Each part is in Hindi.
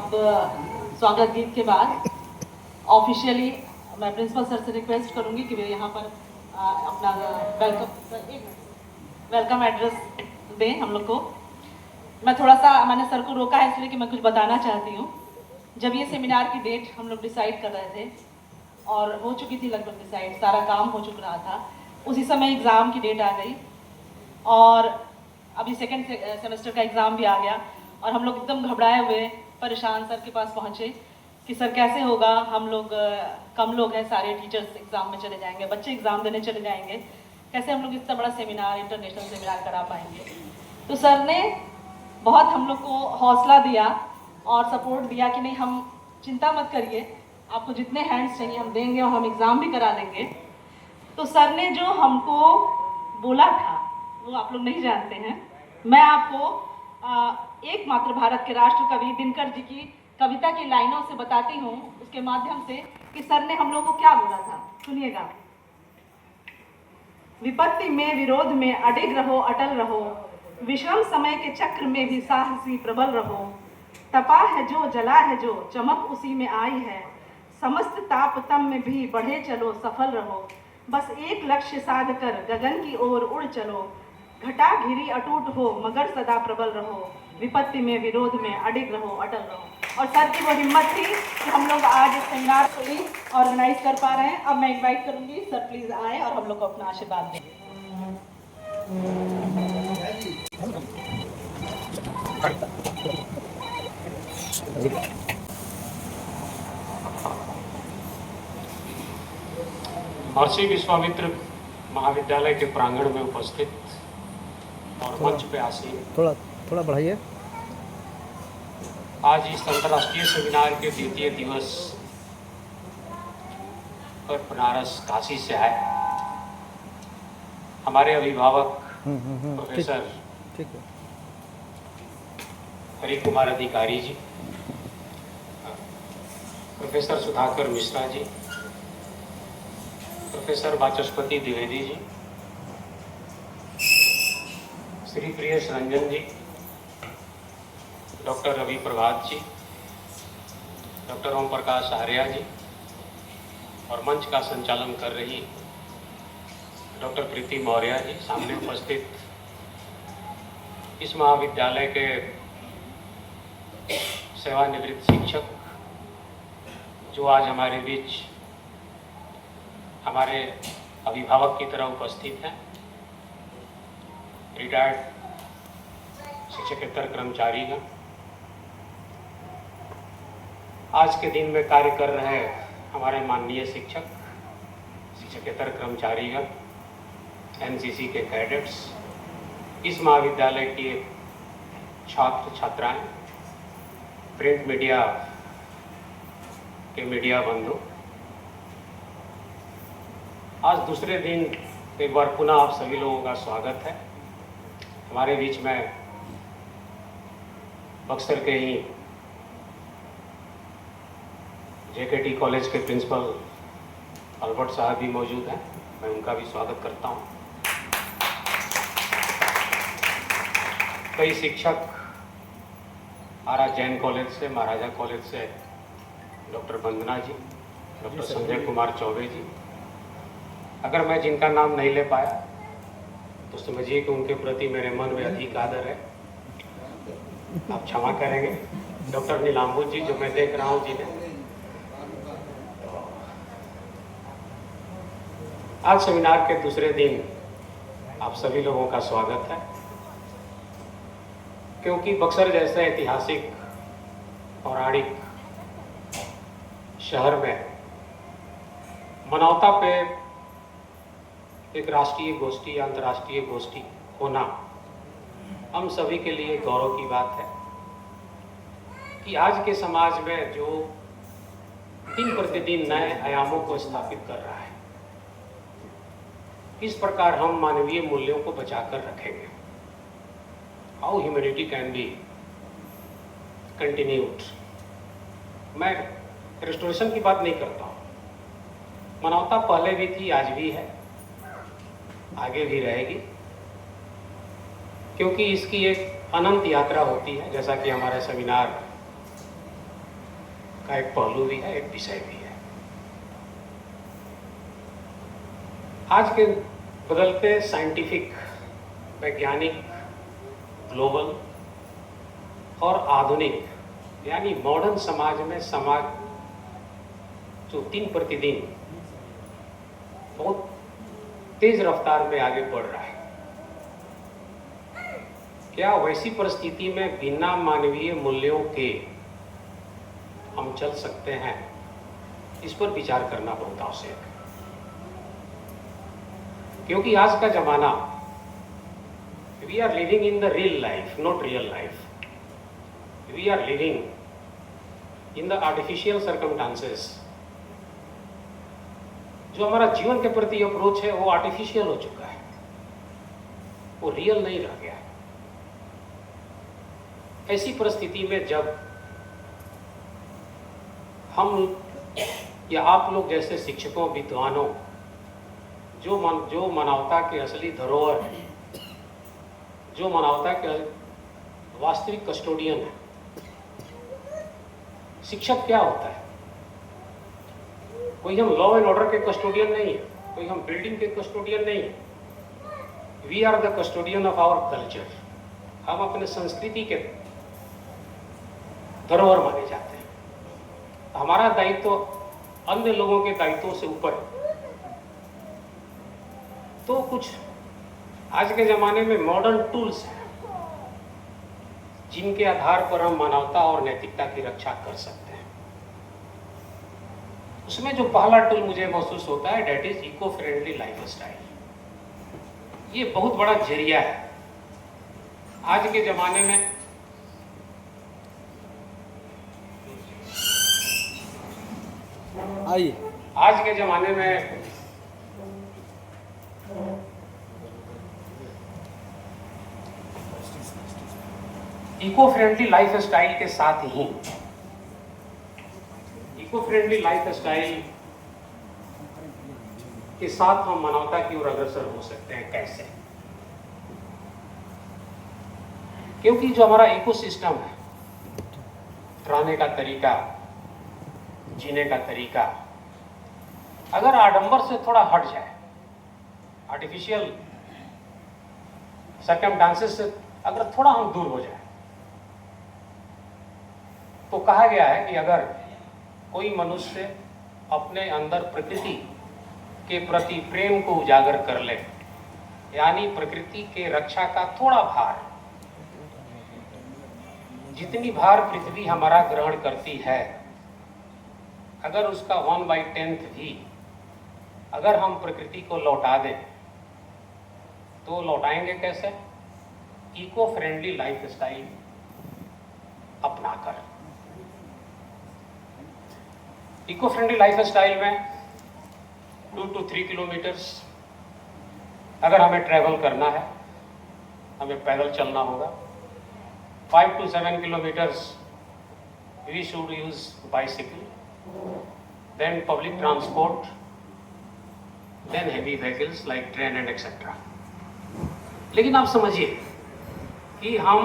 अब स्वागत गीत के बाद ऑफिशियली मैं प्रिंसिपल सर से रिक्वेस्ट करूंगी कि वे यहाँ पर अपना वेलकम एड्रेस दें हम लोग को। मैं थोड़ा सा मैंने सर को रोका है इसलिए कि मैं कुछ बताना चाहती हूँ। जब ये सेमिनार की डेट हम लोग डिसाइड कर रहे थे और हो चुकी थी लगभग डिसाइड, सारा काम हो चुका था, उसी समय एग्ज़ाम की डेट आ गई और अभी सेकेंड सेमेस्टर का एग्ज़ाम भी आ गया और हम लोग एकदम घबराए हुए परेशान सर के पास पहुँचे कि सर कैसे होगा, हम लोग कम लोग हैं, सारे टीचर्स एग्ज़ाम में चले जाएंगे, बच्चे एग्ज़ाम देने चले जाएंगे, कैसे हम लोग इतना बड़ा सेमिनार, इंटरनेशनल सेमिनार करा पाएंगे। तो सर ने बहुत हम लोग को हौसला दिया और सपोर्ट दिया कि नहीं, हम चिंता मत करिए, आपको जितने हैंड्स चाहिए हम देंगे और हम एग्ज़ाम भी करा लेंगे। तो सर ने जो हमको बोला था वो आप लोग नहीं जानते हैं। मैं आपको एकमात्र भारत के राष्ट्र कवि दिनकर जी की कविता की लाइनों से बताती हूँ, उसके माध्यम से कि सर ने हम लोग को क्या बोला था। सुनिएगा। विपत्ति में विरोध में अडिग रहो, अटल रहो, विषम समय के चक्र में भी साहसी प्रबल रहो, तपा है जो, जला है जो, चमक उसी में आई है, समस्त ताप तम में भी बढ़े चलो, सफल रहो, बस एक लक्ष्य साध कर गगन की ओर उड़ चलो, घटा घिरी अटूट हो मगर सदा प्रबल रहो, विपत्ति में विरोध में अडिग रहो, अटल रहो। और सर की वो हिम्मत थी कि हम लोग आज इस सेमिनार को ही ऑर्गेनाइज कर पा रहे हैं। अब मैं इनवाइट करूंगी सर प्लीज आए और हम लोग को अपना आशीर्वाद दें। महर्षि विश्वामित्र महाविद्यालय के प्रांगण में उपस्थित और मंच पे आसीन थोड़ा बढ़ाइए। आज इस अंतर्राष्ट्रीय सेमिनार के द्वितीय दिवस पर बनारस काशी से आए हमारे अभिभावक प्रोफेसर ठीक है हरि कुमार अधिकारी जी, प्रोफेसर सुधाकर मिश्रा जी, प्रोफेसर वाचस्पति द्विवेदी जी, श्री प्रियेश रंजन जी, डॉक्टर रवि प्रभात जी, डॉक्टर ओम प्रकाश आर्या जी और मंच का संचालन कर रही डॉक्टर प्रीति मौर्य जी, सामने उपस्थित इस महाविद्यालय के सेवानिवृत्त शिक्षक जो आज हमारे बीच हमारे अभिभावक की तरह उपस्थित हैं, रिटायर्ड शिक्षकेतर कर्मचारीगण, आज के दिन में कार्य कर रहे हमारे माननीय शिक्षक, शिक्षकेतर कर्मचारीगण, एनसीसी के कैडेट्स, इस महाविद्यालय के छात्र छात्राएं, प्रिंट मीडिया के मीडिया बंधु, आज दूसरे दिन एक बार पुनः आप सभी लोगों का स्वागत है। हमारे बीच में बक्सर के ही जेकेटी कॉलेज के प्रिंसिपल अल्बर्ट साहब भी मौजूद हैं, मैं उनका भी स्वागत करता हूं। कई शिक्षक आरा जैन कॉलेज से, महाराजा कॉलेज से डॉक्टर वंदना जी, डॉक्टर संजय कुमार चौबे जी, अगर मैं जिनका नाम नहीं ले पाया तो समझिए कि उनके प्रति मेरे मन में अधिक आदर है, आप क्षमा करेंगे। डॉक्टर नीलांबू जी जो मैं देख रहा हूँ जिन्हें, आज सेमिनार के दूसरे दिन आप सभी लोगों का स्वागत है, क्योंकि बक्सर जैसे ऐतिहासिक पौराणिक शहर में मानवता पे एक राष्ट्रीय गोष्ठी या अंतर्राष्ट्रीय गोष्ठी होना हम सभी के लिए गौरव की बात है कि आज के समाज में जो दिन प्रतिदिन नए आयामों को स्थापित कर रहा है, इस प्रकार हम मानवीय मूल्यों को बचाकर रखेंगे। How humanity can be continued. मैं रेस्टोरेशन की बात नहीं करता हूँ, मानवता पहले भी थी, आज भी है, आगे भी रहेगी, क्योंकि इसकी एक अनंत यात्रा होती है। जैसा कि हमारा सेमिनार का एक पहलू भी है, एक विषय भी है। आज के बदलते साइंटिफिक, वैज्ञानिक, ग्लोबल और आधुनिक यानी मॉडर्न समाज में समाज जो दिन प्रतिदिन बहुत तेज रफ्तार में आगे बढ़ रहा है, क्या वैसी परिस्थिति में बिना मानवीय मूल्यों के हम चल सकते हैं? इस पर विचार करना बहुत आवश्यक है, क्योंकि आज का जमाना, we are living in the real life, not real life. We are living in the artificial circumstances. जो हमारा जीवन के प्रति अप्रोच है वो आर्टिफिशियल हो चुका है, वो रियल नहीं रह गया है। ऐसी परिस्थिति में जब हम या आप लोग जैसे शिक्षकों, विद्वानों, जो मानवता के असली धरोहर है, जो मानवता के वास्तविक कस्टोडियन है, शिक्षक क्या होता है? कोई हम लॉ एंड ऑर्डर के कस्टोडियन नहीं है, कोई हम बिल्डिंग के कस्टोडियन नहीं है। We are the custodian of our culture. हम अपने संस्कृति के धरोहर माने जाते हैं। हमारा दायित्व अन्य लोगों के दायित्वों से ऊपर है। तो कुछ आज के जमाने में मॉडर्न टूल्स हैं जिनके आधार पर हम मानवता और नैतिकता की रक्षा कर सकते हैं। उसमें जो पहला टूल मुझे महसूस होता है, that is eco friendly lifestyle. ये बहुत बड़ा जरिया है आज के जमाने में। आज के जमाने में इको फ्रेंडली लाइफ स्टाइल के साथ ही इको फ्रेंडली लाइफ स्टाइल के साथ हम मानवता की ओर अग्रसर हो सकते हैं। कैसे? क्योंकि जो हमारा इकोसिस्टम है, रहने का तरीका, जीने का तरीका, अगर आडंबर से थोड़ा हट जाए, आर्टिफिशियल सर्कमस्टांसेस से अगर थोड़ा हम दूर हो जाए, तो कहा गया है कि अगर कोई मनुष्य अपने अंदर प्रकृति के प्रति प्रेम को उजागर कर ले, यानी प्रकृति के रक्षा का थोड़ा भार, जितनी भार पृथ्वी हमारा ग्रहण करती है, अगर उसका 1/10 भी अगर हम प्रकृति को लौटा दें, तो लौटाएंगे कैसे? इको फ्रेंडली लाइफ स्टाइल अपनाकर। इको फ्रेंडली लाइफ स्टाइल में 2 to 3 किलोमीटर्स अगर हमें ट्रैवल करना है, हमें पैदल चलना होगा। 5 to 7 kilometers we should use bicycle, then public transport, then heavy vehicles like train and etc. लेकिन आप समझिए कि हम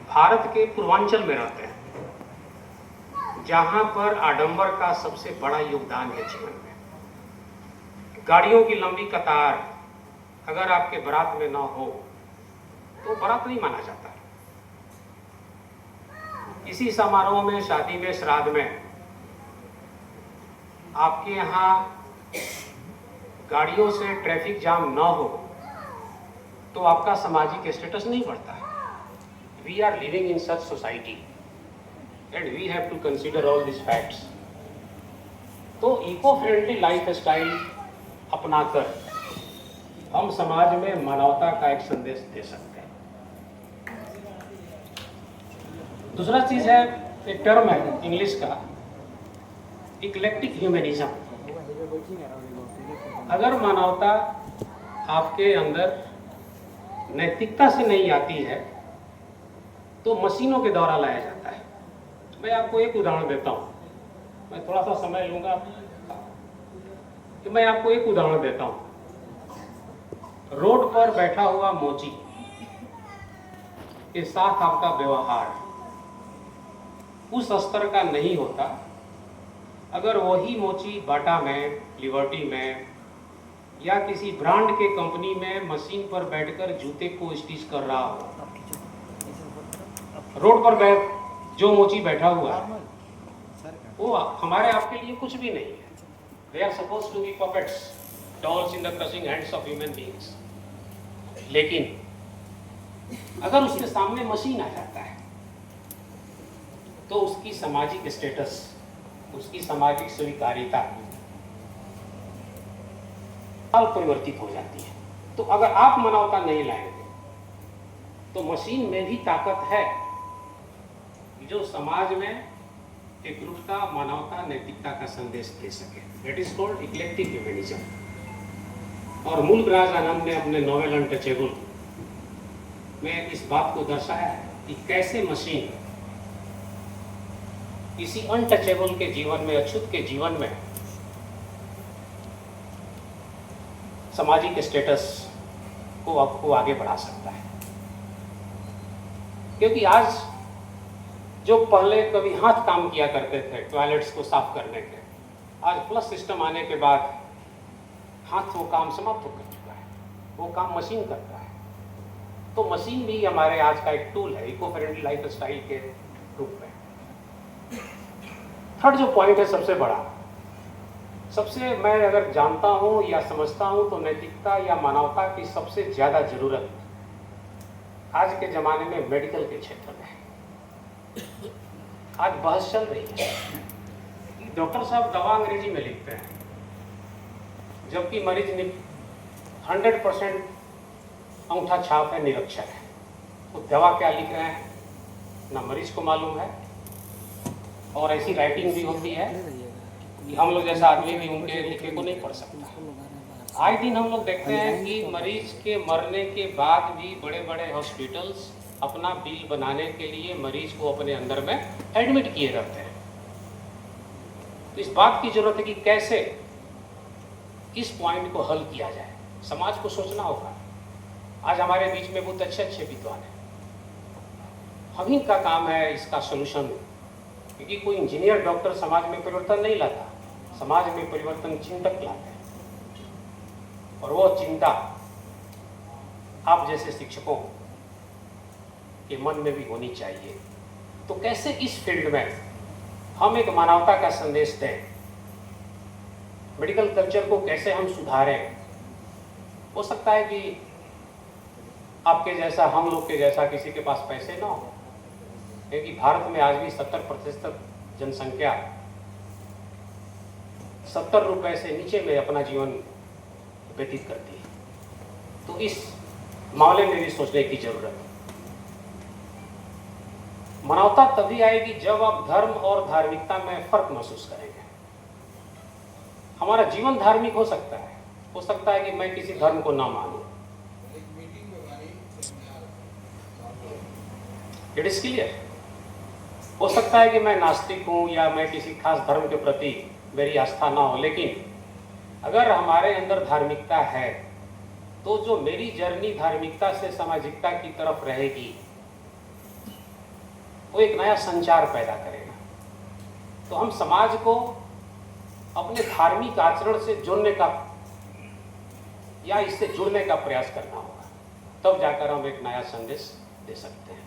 भारत के पूर्वांचल में रहते हैं, जहां पर आडंबर का सबसे बड़ा योगदान है जीवन में। गाड़ियों की लंबी कतार अगर आपके बारात में ना हो तो बारात नहीं माना जाता। किसी समारोह में, शादी में, श्राद्ध में आपके यहाँ गाड़ियों से ट्रैफिक जाम ना हो तो आपका सामाजिक स्टेटस नहीं बढ़ता है। We are living in such society and we have to consider all this facts. तो इको फ्रेंडली लाइफ स्टाइल अपनाकर हम समाज में मानवता का एक संदेश दे सकते हैं। दूसरा चीज है, एक टर्म है इंग्लिश का, इक्लेक्टिक ह्यूमनिज्म। अगर मानवता आपके अंदर नैतिकता से नहीं आती है तो मशीनों के द्वारा लाया जाता है। मैं आपको एक उदाहरण देता हूँ, मैं थोड़ा सा समय लूंगा कि मैं आपको एक उदाहरण देता हूँ। रोड पर बैठा हुआ मोची के साथ आपका व्यवहार उस स्तर का नहीं होता अगर वही मोची बाटा में, लिबर्टी में या किसी ब्रांड के कंपनी में मशीन पर बैठकर जूते को स्टिच कर रहा हो, रोड पर जो मोची बैठा हुआ है वो हमारे आपके लिए कुछ भी नहीं है. They are supposed to be puppets, dolls in the crushing hands of human beings. लेकिन अगर उसके सामने मशीन आ जाता है तो उसकी सामाजिक स्टेटस, उसकी सामाजिक स्वीकार्यता परिवर्तित हो जाती है. तो अगर आप मानवता नहीं लाएंगे तो मशीन में भी ताकत है जो समाज में एकरूपता, मानवता, नैतिकता का संदेश दे सके. That is called eclectic humanism. और मूलराज आनंद ने अपने नॉवेल अनटचेबल में इस बात को दर्शाया है कि कैसे मशीन किसी अनटचेबल के जीवन में, अछूत के जीवन में सामाजिक स्टेटस को आपको आगे बढ़ा सकता है. क्योंकि आज जो पहले कभी हाथ काम किया करते थे टॉयलेट्स को साफ करने के, आज प्लस सिस्टम आने के बाद हाथ वो काम समाप्त कर चुका है, वो काम मशीन करता है. तो मशीन भी हमारे आज का एक टूल है इको फ्रेंडली लाइफ स्टाइल के रूप में. थर्ड जो पॉइंट है सबसे बड़ा, सबसे मैं अगर जानता हूँ या समझता हूँ तो नैतिकता या मानवता की सबसे ज़्यादा जरूरत आज के ज़माने में मेडिकल के क्षेत्र में है. आज बहस चल रही है कि डॉक्टर साहब दवा अंग्रेजी में लिखते हैं जबकि मरीज 100% अंगूठा छाप है, निरक्षर है. तो दवा क्या लिख रहे हैं ना मरीज को मालूम है. और ऐसी राइटिंग भी होती है कि हम लोग जैसा आदमी भी उनके लिखे को नहीं पढ़ सकता. आए दिन हम लोग देखते हैं कि मरीज के मरने के बाद भी बड़े बड़े हॉस्पिटल्स अपना बिल बनाने के लिए मरीज को अपने अंदर में एडमिट किए रहते हैं. तो इस बात की जरूरत है कि कैसे इस पॉइंट को हल किया जाए. समाज को सोचना होगा. आज हमारे बीच में बहुत अच्छे अच्छे विद्वान हैं, हम ही का काम है इसका सलूशन. क्योंकि कोई इंजीनियर, डॉक्टर समाज में परिवर्तन नहीं लाता, समाज में परिवर्तन चिंतक लाते हैं. और वो चिंता आप जैसे शिक्षकों के मन में भी होनी चाहिए. तो कैसे इस फील्ड में हम एक मानवता का संदेश दें, मेडिकल कल्चर को कैसे हम सुधारें. हो सकता है कि आपके जैसा, हम लोग के जैसा किसी के पास पैसे ना हो, क्योंकि भारत में आज भी 70% जनसंख्या 70 रुपए से नीचे में अपना जीवन व्यतीत करती है. तो इस मामले में भी सोचने की जरूरत है. मानवता तभी आएगी जब आप धर्म और धार्मिकता में फर्क महसूस करेंगे. हमारा जीवन धार्मिक हो सकता है कि मैं किसी धर्म को ना मानूं. It is clear. हो सकता है कि मैं नास्तिक हूं या मैं किसी खास धर्म के प्रति मेरी आस्था ना हो, लेकिन अगर हमारे अंदर धार्मिकता है तो जो मेरी जर्नी धार्मिकता से सामाजिकता की तरफ रहेगी वो एक नया संचार पैदा करेगा. तो हम समाज को अपने धार्मिक आचरण से जोड़ने का या इससे जुड़ने का प्रयास करना होगा. तब जाकर हम एक नया संदेश दे सकते हैं.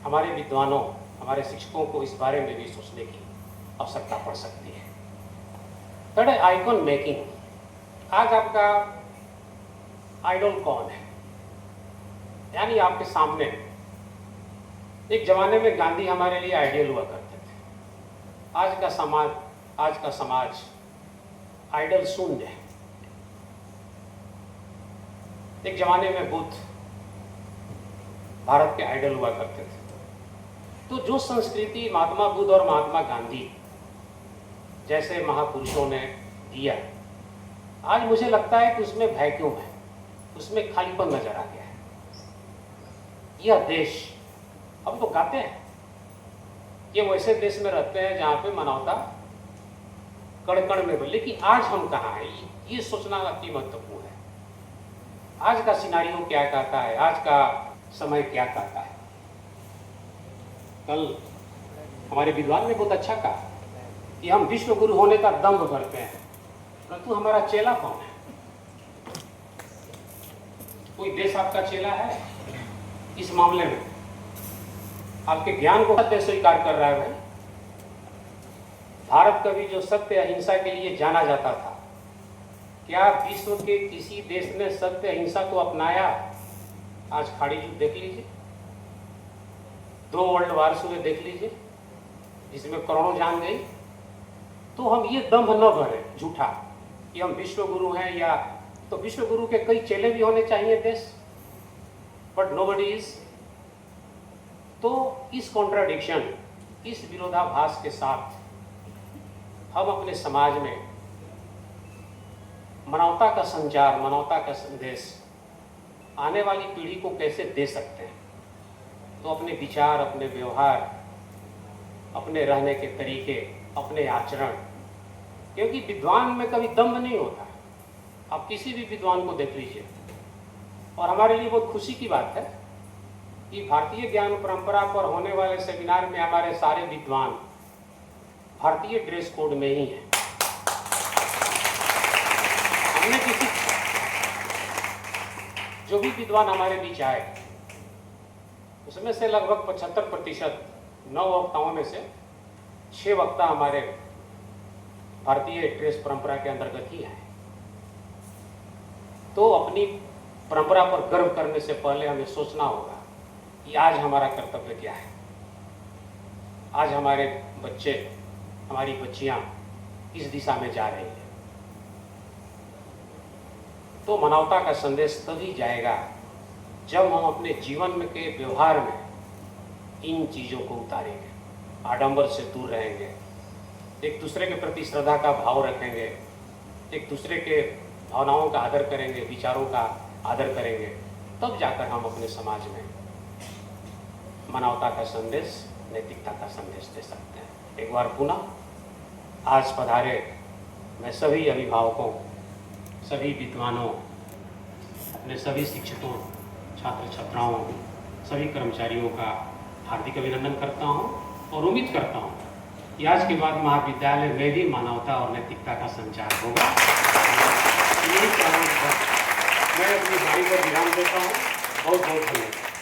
हमारे विद्वानों, हमारे शिक्षकों को इस बारे में भी सोचने की आवश्यकता पड़ सकती है. थर्ड है आइकॉन मेकिंग. आज आपका आइडल कौन है, यानी आपके सामने. एक जमाने में गांधी हमारे लिए आइडियल हुआ करते थे. आज का समाज आइडल शून्य है. एक जमाने में बुद्ध भारत के आइडल हुआ करते थे. तो जो संस्कृति महात्मा बुद्ध और महात्मा गांधी जैसे महापुरुषों ने दिया, आज मुझे लगता है कि उसमें वैक्यूम है, उसमें खालीपन नजर आ गया है. यह देश, हम तो गाते हैं कि वैसे देश में रहते हैं जहाँ पे मानवता कण कण में बने, लेकिन आज हम कहाँ हैं ये सोचना अति महत्वपूर्ण है. आज का सिनारियो क्या कहता है, आज का समय क्या कहता है. कल हमारे विद्वान ने बहुत अच्छा कहा कि हम विश्व गुरु होने का दम्भ भरते हैं, परंतु हमारा चेला कौन है? कोई देश आपका चेला है इस मामले में? आपके ज्ञान को सत्य स्वीकार कर रहा है भाई। भारत कभी जो सत्य अहिंसा के लिए जाना जाता था, क्या विश्व के किसी देश ने सत्य अहिंसा को अपनाया? आज खाड़ी युद्ध देख लीजिए, 2 वर्ल्ड वार्स हुए देख लीजिए, जिसमें करोड़ों जान गई। तो हम ये दम्भ न भरे झूठा कि हम विश्व गुरु हैं, या तो विश्व गुरु के कई चेले भी होने चाहिए देश, बट नोबडी इज। तो इस कॉन्ट्राडिक्शन, इस विरोधाभास के साथ हम अपने समाज में मानवता का संचार, मानवता का संदेश आने वाली पीढ़ी को कैसे दे सकते हैं? तो अपने विचार, अपने व्यवहार, अपने रहने के तरीके, अपने आचरण, क्योंकि विद्वान में कभी दम्भ नहीं होता। आप किसी भी विद्वान को देख लीजिए। और हमारे लिए बहुत खुशी की बात है कि भारतीय ज्ञान परंपरा पर होने वाले सेमिनार में हमारे सारे विद्वान भारतीय ड्रेस कोड में ही हैं। हमने किसी, जो भी विद्वान हमारे बीच आए उसमें से लगभग 75% 9 वक्ताओं में से 6 वक्ता हमारे भारतीय ड्रेस परंपरा के अंतर्गत ही हैं। तो अपनी परंपरा पर गर्व करने से पहले हमें सोचना होगा कि आज हमारा कर्तव्य क्या है। आज हमारे बच्चे, हमारी बच्चियां इस दिशा में जा रही हैं। तो मानवता का संदेश तभी जाएगा जब हम अपने जीवन में के व्यवहार में इन चीज़ों को उतारेंगे, आडंबर से दूर रहेंगे, एक दूसरे के प्रति श्रद्धा का भाव रखेंगे, एक दूसरे के भावनाओं का आदर करेंगे, विचारों का आदर करेंगे, तब जाकर हम अपने समाज में मानवता का संदेश, नैतिकता का संदेश दे सकते हैं। एक बार पुनः आज पधारे मैं सभी अभिभावकों, सभी विद्वानों, अपने सभी शिक्षकों, छात्र छात्राओं, सभी कर्मचारियों का हार्दिक अभिनंदन करता हूं और उम्मीद करता हूं कि आज के बाद महाविद्यालय में भी मानवता और नैतिकता का संचार होगा। मैं अपनी वाणी पर विराम देता हूँ। बहुत बहुत धन्यवाद।